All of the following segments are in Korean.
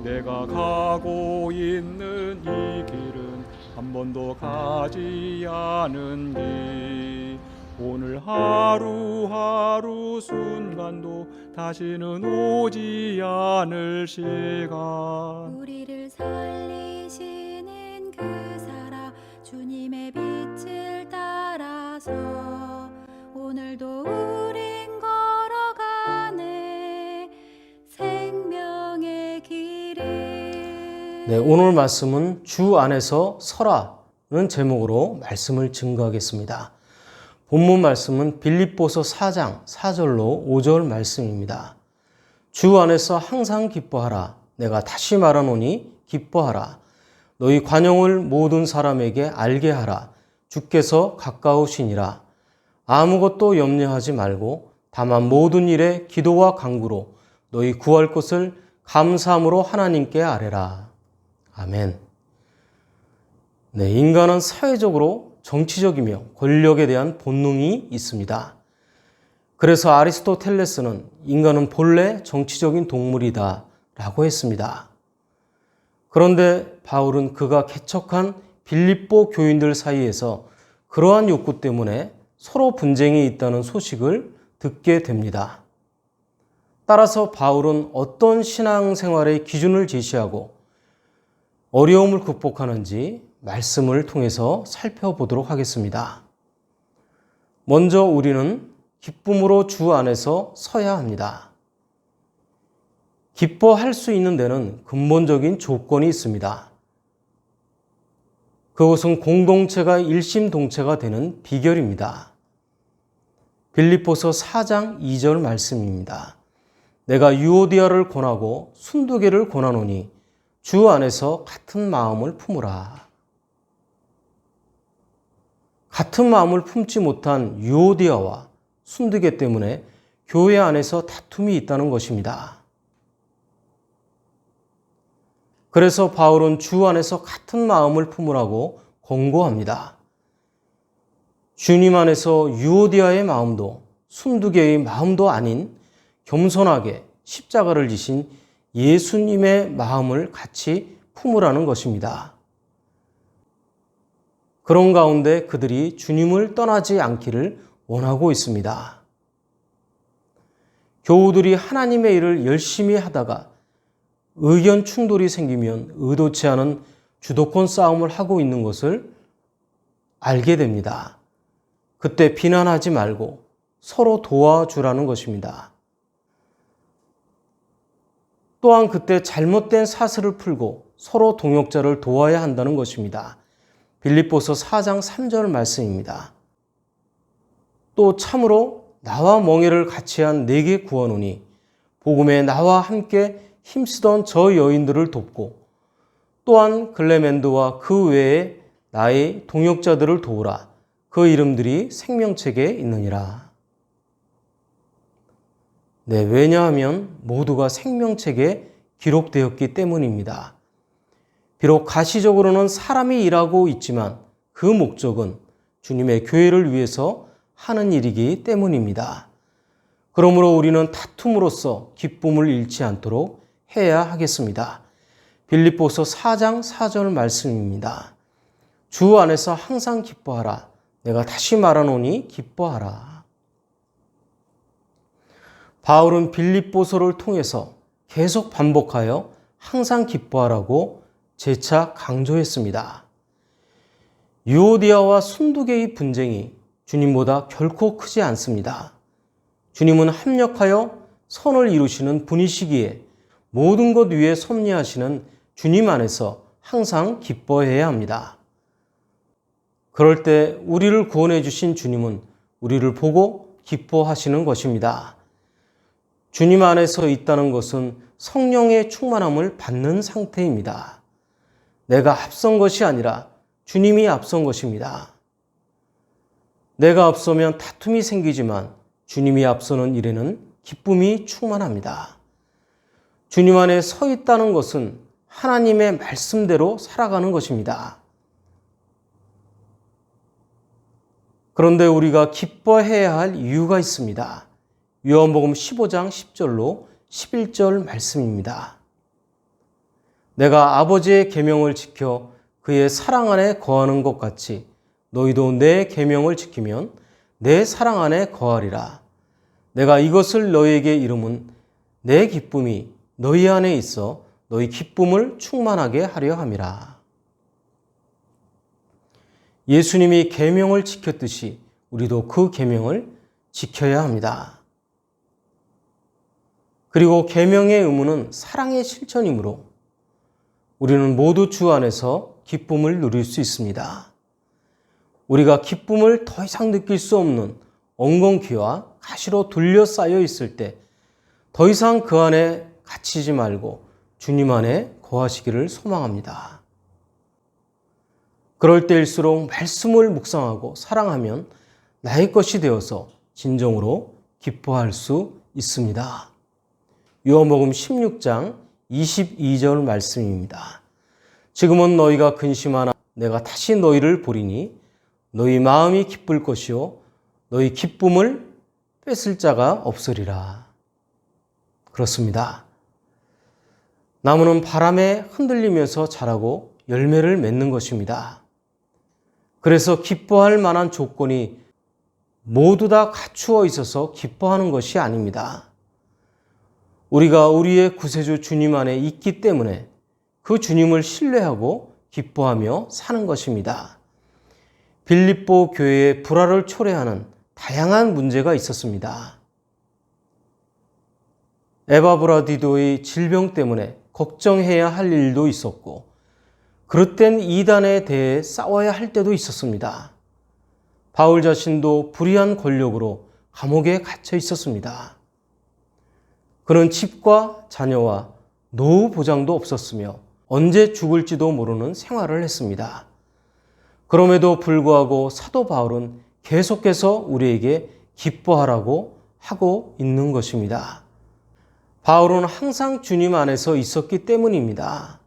내가 가고 있는 이 길은 한 번도 가지 않은 길. 오늘 하루하루 순간도 다시는 오지 않을 시간. 우리를 살리시는 그 사랑, 주님의 빛을 따라서 오늘도 우린 걸어가네 생명의 길을. 네, 오늘 말씀은 주 안에서 서라는 제목으로 말씀을 증거하겠습니다. 본문 말씀은 빌립보서 4장 4절로 5절 말씀입니다. 주 안에서 항상 기뻐하라. 내가 다시 말하노니 기뻐하라. 너희 관용을 모든 사람에게 알게 하라. 주께서 가까우시니라. 아무것도 염려하지 말고 다만 모든 일에 기도와 간구로 너희 구할 것을 감사함으로 하나님께 아뢰라. 아멘. 네, 인간은 사회적으로 정치적이며 권력에 대한 본능이 있습니다. 그래서 아리스토텔레스는 인간은 본래 정치적인 동물이다 라고 했습니다. 그런데 바울은 그가 개척한 빌립보 교인들 사이에서 그러한 욕구 때문에 서로 분쟁이 있다는 소식을 듣게 됩니다. 따라서 바울은 어떤 신앙생활의 기준을 제시하고 어려움을 극복하는지 말씀을 통해서 살펴보도록 하겠습니다. 먼저 우리는 기쁨으로 주 안에서 서야 합니다. 기뻐할 수 있는 데는 근본적인 조건이 있습니다. 그것은 공동체가 일심동체가 되는 비결입니다. 빌립보서 4장 2절 말씀입니다. 내가 유오디아를 권하고 순두개를 권하노니 주 안에서 같은 마음을 품으라. 같은 마음을 품지 못한 유오디아와 순두개 때문에 교회 안에서 다툼이 있다는 것입니다. 그래서 바울은 주 안에서 같은 마음을 품으라고 권고합니다. 주님 안에서 유오디아의 마음도 순두개의 마음도 아닌 겸손하게 십자가를 지신 예수님의 마음을 같이 품으라는 것입니다. 그런 가운데 그들이 주님을 떠나지 않기를 원하고 있습니다. 교우들이 하나님의 일을 열심히 하다가 의견 충돌이 생기면 의도치 않은 주도권 싸움을 하고 있는 것을 알게 됩니다. 그때 비난하지 말고 서로 도와주라는 것입니다. 또한 그때 잘못된 사슬을 풀고 서로 동역자를 도와야 한다는 것입니다. 빌립보서 4장 3절 말씀입니다. 또 참으로 나와 멍에를 같이 한 내게 구하노니 복음에 나와 함께 힘쓰던 저 여인들을 돕고 또한 글레멘도와 그 외에 나의 동역자들을 도우라. 그 이름들이 생명책에 있느니라. 네, 왜냐하면 모두가 생명책에 기록되었기 때문입니다. 비록 가시적으로는 사람이 일하고 있지만 그 목적은 주님의 교회를 위해서 하는 일이기 때문입니다. 그러므로 우리는 다툼으로써 기쁨을 잃지 않도록 해야 하겠습니다. 빌립보서 4장 4절 말씀입니다. 주 안에서 항상 기뻐하라. 내가 다시 말하노니 기뻐하라. 바울은 빌립보서를 통해서 계속 반복하여 항상 기뻐하라고 재차 강조했습니다. 유오디아와 순두개의 분쟁이 주님보다 결코 크지 않습니다. 주님은 합력하여 선을 이루시는 분이시기에 모든 것 위에 섭리하시는 주님 안에서 항상 기뻐해야 합니다. 그럴 때 우리를 구원해 주신 주님은 우리를 보고 기뻐하시는 것입니다. 주님 안에서 있다는 것은 성령의 충만함을 받는 상태입니다. 내가 앞선 것이 아니라 주님이 앞선 것입니다. 내가 앞서면 다툼이 생기지만 주님이 앞서는 일에는 기쁨이 충만합니다. 주님 안에 서 있다는 것은 하나님의 말씀대로 살아가는 것입니다. 그런데 우리가 기뻐해야 할 이유가 있습니다. 요한복음 15장 10절로 11절 말씀입니다. 내가 아버지의 계명을 지켜 그의 사랑 안에 거하는 것 같이 너희도 내 계명을 지키면 내 사랑 안에 거하리라. 내가 이것을 너희에게 이름은 내 기쁨이 너희 안에 있어 너희 기쁨을 충만하게 하려 함이라. 예수님이 계명을 지켰듯이 우리도 그 계명을 지켜야 합니다. 그리고 계명의 의무는 사랑의 실천이므로 우리는 모두 주 안에서 기쁨을 누릴 수 있습니다. 우리가 기쁨을 더 이상 느낄 수 없는 엉겅퀴와 가시로 둘러싸여 있을 때 더 이상 그 안에 갇히지 말고 주님 안에 거하시기를 소망합니다. 그럴 때일수록 말씀을 묵상하고 사랑하면 나의 것이 되어서 진정으로 기뻐할 수 있습니다. 요한복음 16장 22절 말씀입니다. 지금은 너희가 근심하나 내가 다시 너희를 보리니 너희 마음이 기쁠 것이요 너희 기쁨을 뺏을 자가 없으리라. 그렇습니다. 나무는 바람에 흔들리면서 자라고 열매를 맺는 것입니다. 그래서 기뻐할 만한 조건이 모두 다 갖추어 있어서 기뻐하는 것이 아닙니다. 우리가 우리의 구세주 주님 안에 있기 때문에 그 주님을 신뢰하고 기뻐하며 사는 것입니다. 빌립보 교회의 불화를 초래하는 다양한 문제가 있었습니다. 에바브라디도의 질병 때문에 걱정해야 할 일도 있었고 그릇된 이단에 대해 싸워야 할 때도 있었습니다. 바울 자신도 불의한 권력으로 감옥에 갇혀 있었습니다. 그는 집과 자녀와 노후 보장도 없었으며 언제 죽을지도 모르는 생활을 했습니다. 그럼에도 불구하고 사도 바울은 계속해서 우리에게 기뻐하라고 하고 있는 것입니다. 바울은 항상 주님 안에서 있었기 때문입니다.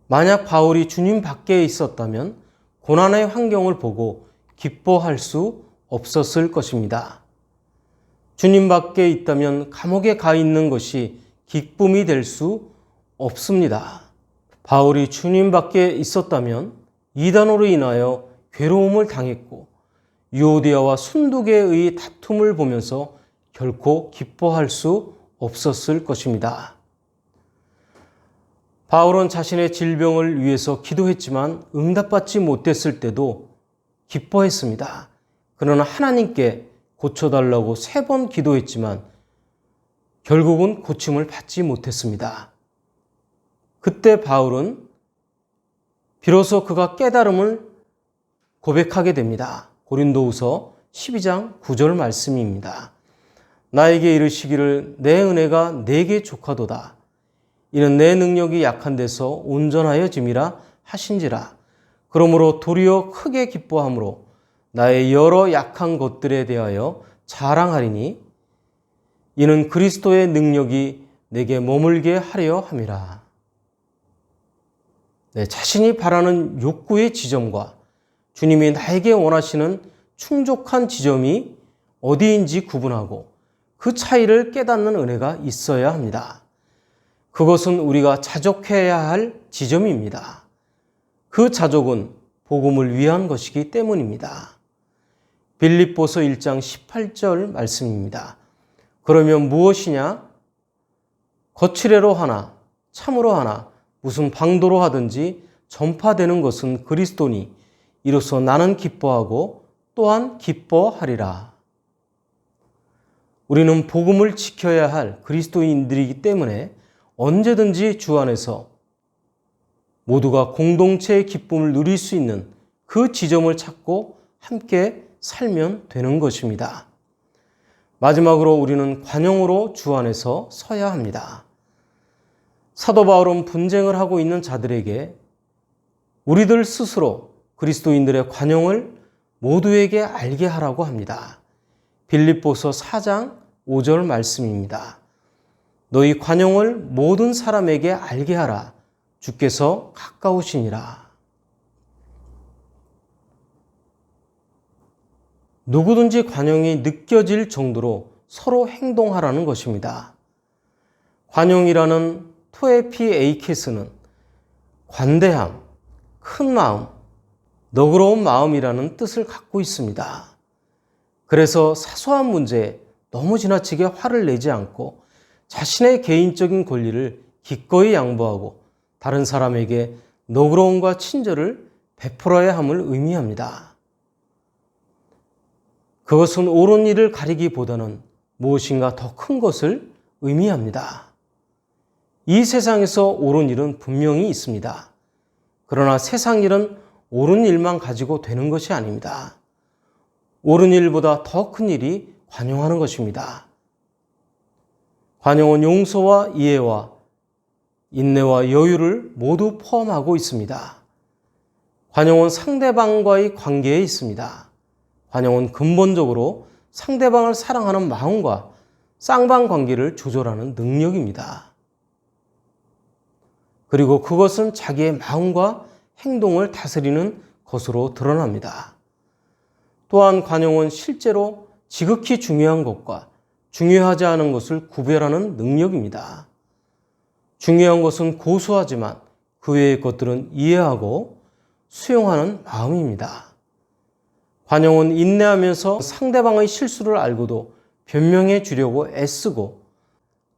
만약 바울이 주님 밖에 있었다면 고난의 환경을 보고 기뻐할 수 없었을 것입니다. 주님 밖에 있다면 감옥에 가 있는 것이 기쁨이 될 수 없습니다. 바울이 주님 밖에 있었다면 이단으로 인하여 괴로움을 당했고 유오디아와 순두계의 다툼을 보면서 결코 기뻐할 수 없었을 것입니다. 바울은 자신의 질병을 위해서 기도했지만 응답받지 못했을 때도 기뻐했습니다. 그러나 하나님께 고쳐달라고 3번 기도했지만 결국은 고침을 받지 못했습니다. 그때 바울은 비로소 그가 깨달음을 고백하게 됩니다. 고린도후서 12장 9절 말씀입니다. 나에게 이르시기를 내 은혜가 내게 족하도다. 이는 내 능력이 약한 데서 온전하여 짐이라 하신지라. 그러므로 도리어 크게 기뻐함으로 나의 여러 약한 것들에 대하여 자랑하리니 이는 그리스도의 능력이 내게 머물게 하려 함이라. 자신이 바라는 욕구의 지점과 주님이 나에게 원하시는 충족한 지점이 어디인지 구분하고 그 차이를 깨닫는 은혜가 있어야 합니다. 그것은 우리가 자족해야 할 지점입니다. 그 자족은 복음을 위한 것이기 때문입니다. 빌립보서 1장 18절 말씀입니다. 그러면 무엇이냐? 거칠애로 하나 참으로 하나 무슨 방도로 하든지 전파되는 것은 그리스도니 이로써 나는 기뻐하고 또한 기뻐하리라. 우리는 복음을 지켜야 할 그리스도인들이기 때문에 언제든지 주 안에서 모두가 공동체의 기쁨을 누릴 수 있는 그 지점을 찾고 함께 살면 되는 것입니다. 마지막으로 우리는 관용으로 주 안에서 서야 합니다. 사도 바울은 분쟁을 하고 있는 자들에게 우리들 스스로 그리스도인들의 관용을 모두에게 알게 하라고 합니다. 빌립보서 4장 5절 말씀입니다. 너희 관용을 모든 사람에게 알게 하라. 주께서 가까우시니라. 누구든지 관용이 느껴질 정도로 서로 행동하라는 것입니다. 관용이라는 토에피 에이케스는 관대함, 큰 마음, 너그러운 마음이라는 뜻을 갖고 있습니다. 그래서 사소한 문제에 너무 지나치게 화를 내지 않고 자신의 개인적인 권리를 기꺼이 양보하고 다른 사람에게 너그러움과 친절을 베풀어야 함을 의미합니다. 그것은 옳은 일을 가리기보다는 무엇인가 더 큰 것을 의미합니다. 이 세상에서 옳은 일은 분명히 있습니다. 그러나 세상 일은 옳은 일만 가지고 되는 것이 아닙니다. 옳은 일보다 더 큰 일이 관용하는 것입니다. 관용은 용서와 이해와 인내와 여유를 모두 포함하고 있습니다. 관용은 상대방과의 관계에 있습니다. 관용은 근본적으로 상대방을 사랑하는 마음과 쌍방 관계를 조절하는 능력입니다. 그리고 그것은 자기의 마음과 행동을 다스리는 것으로 드러납니다. 또한 관용은 실제로 지극히 중요한 것과 중요하지 않은 것을 구별하는 능력입니다. 중요한 것은 고수하지만 그 외의 것들은 이해하고 수용하는 마음입니다. 관용은 인내하면서 상대방의 실수를 알고도 변명해 주려고 애쓰고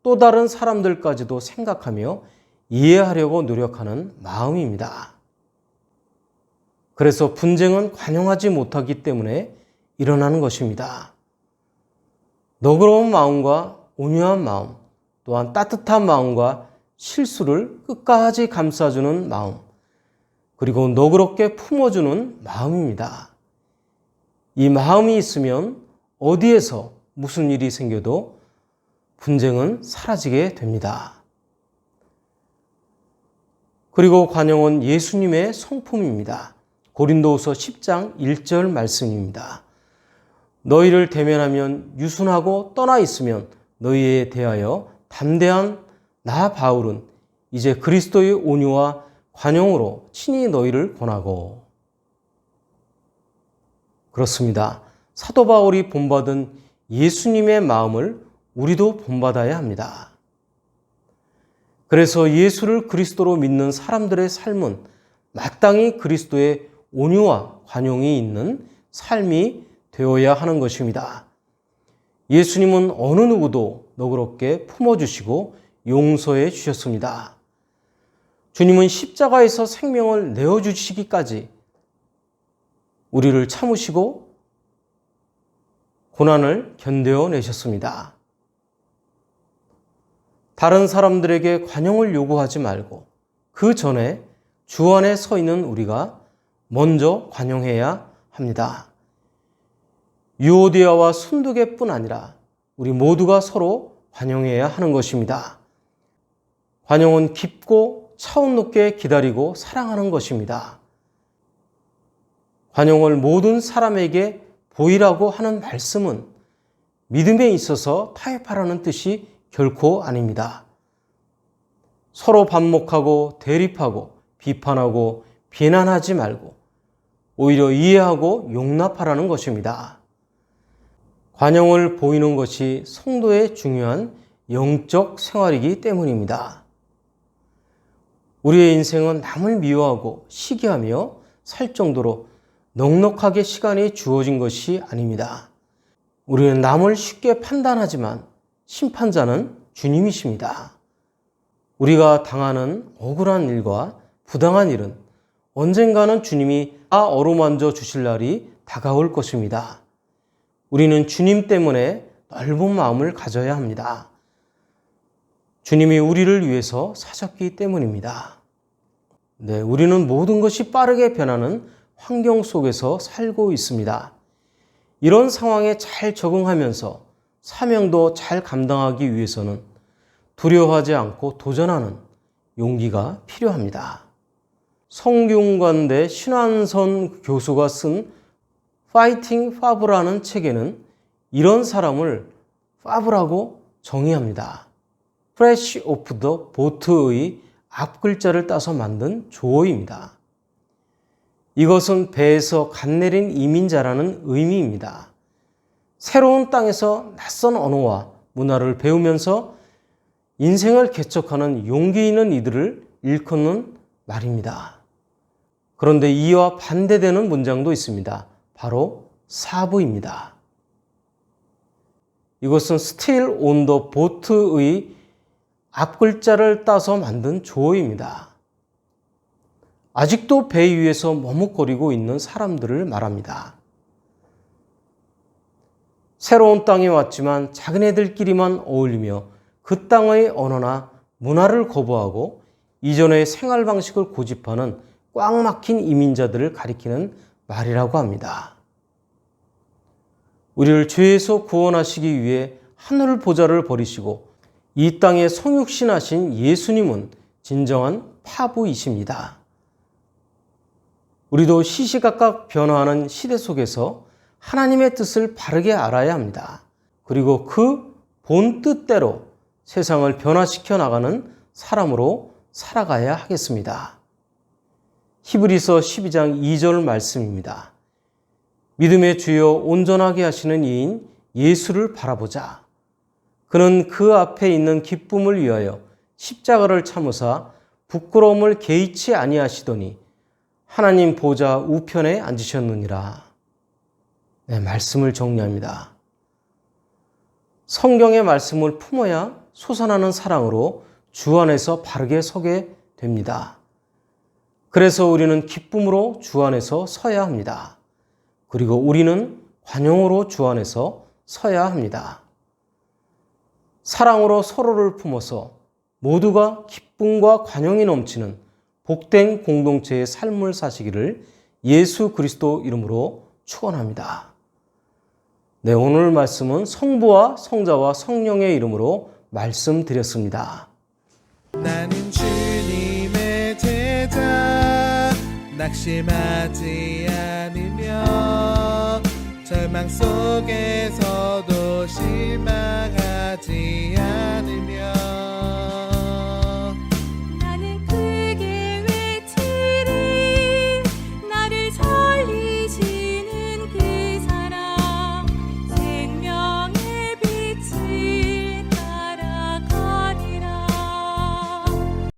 또 다른 사람들까지도 생각하며 이해하려고 노력하는 마음입니다. 그래서 분쟁은 관용하지 못하기 때문에 일어나는 것입니다. 너그러운 마음과 온유한 마음, 또한 따뜻한 마음과 실수를 끝까지 감싸주는 마음, 그리고 너그럽게 품어주는 마음입니다. 이 마음이 있으면 어디에서 무슨 일이 생겨도 분쟁은 사라지게 됩니다. 그리고 관용은 예수님의 성품입니다. 고린도후서 10장 1절 말씀입니다. 너희를 대면하면 유순하고 떠나 있으면 너희에 대하여 담대한 나 바울은 이제 그리스도의 온유와 관용으로 친히 너희를 권하고. 그렇습니다. 사도 바울이 본받은 예수님의 마음을 우리도 본받아야 합니다. 그래서 예수를 그리스도로 믿는 사람들의 삶은 마땅히 그리스도의 온유와 관용이 있는 삶이 되어야 하는 것입니다. 예수님은 어느 누구도 너그럽게 품어주시고 용서해 주셨습니다. 주님은 십자가에서 생명을 내어주시기까지 우리를 참으시고 고난을 견뎌내셨습니다. 다른 사람들에게 관용을 요구하지 말고 그 전에 주 안에 서 있는 우리가 먼저 관용해야 합니다. 유오디아와 순두계뿐 아니라 우리 모두가 서로 관용해야 하는 것입니다. 관용은 깊고 차원 높게 기다리고 사랑하는 것입니다. 관용을 모든 사람에게 보이라고 하는 말씀은 믿음에 있어서 타협하라는 뜻이 결코 아닙니다. 서로 반목하고 대립하고 비판하고 비난하지 말고 오히려 이해하고 용납하라는 것입니다. 관용을 보이는 것이 성도의 중요한 영적 생활이기 때문입니다. 우리의 인생은 남을 미워하고 시기하며 살 정도로 넉넉하게 시간이 주어진 것이 아닙니다. 우리는 남을 쉽게 판단하지만 심판자는 주님이십니다. 우리가 당하는 억울한 일과 부당한 일은 언젠가는 주님이 다 어루만져 주실 날이 다가올 것입니다. 우리는 주님 때문에 넓은 마음을 가져야 합니다. 주님이 우리를 위해서 사셨기 때문입니다. 네, 우리는 모든 것이 빠르게 변하는 환경 속에서 살고 있습니다. 이런 상황에 잘 적응하면서 사명도 잘 감당하기 위해서는 두려워하지 않고 도전하는 용기가 필요합니다. 성균관대 신환선 교수가 쓴 파이팅 파브라는 책에는 이런 사람을 파브라고 정의합니다. Fresh off the boat의 앞글자를 따서 만든 조어입니다. 이것은 배에서 갓 내린 이민자라는 의미입니다. 새로운 땅에서 낯선 언어와 문화를 배우면서 인생을 개척하는 용기 있는 이들을 일컫는 말입니다. 그런데 이와 반대되는 문장도 있습니다. 바로 사부입니다. 이것은 still on the boat의 앞글자를 따서 만든 조어입니다. 아직도 배 위에서 머뭇거리고 있는 사람들을 말합니다. 새로운 땅에 왔지만 자기네들끼리만 어울리며 그 땅의 언어나 문화를 거부하고 이전의 생활 방식을 고집하는 꽉 막힌 이민자들을 가리키는 말이라고 합니다. 우리를 죄에서 구원하시기 위해 하늘 보좌를 버리시고 이 땅에 성육신하신 예수님은 진정한 파부이십니다. 우리도 시시각각 변화하는 시대 속에서 하나님의 뜻을 바르게 알아야 합니다. 그리고 그 본 뜻대로 세상을 변화시켜 나가는 사람으로 살아가야 하겠습니다. 히브리서 12장 2절 말씀입니다. 믿음의 주여 온전하게 하시는 이인 예수를 바라보자. 그는 그 앞에 있는 기쁨을 위하여 십자가를 참으사 부끄러움을 개의치 아니하시더니 하나님 보좌 우편에 앉으셨느니라. 네, 말씀을 정리합니다. 성경의 말씀을 품어야 솟아나는 사랑으로 주 안에서 바르게 서게 됩니다. 그래서 우리는 기쁨으로 주 안에서 서야 합니다. 그리고 우리는 관용으로 주 안에서 서야 합니다. 사랑으로 서로를 품어서 모두가 기쁨과 관용이 넘치는 복된 공동체의 삶을 사시기를 예수 그리스도 이름으로 축원합니다. 네, 오늘 말씀은 성부와 성자와 성령의 이름으로 말씀드렸습니다. 나는 주님의 제자 낙심하지 않으며 절망 속에서도 실망하지 않으며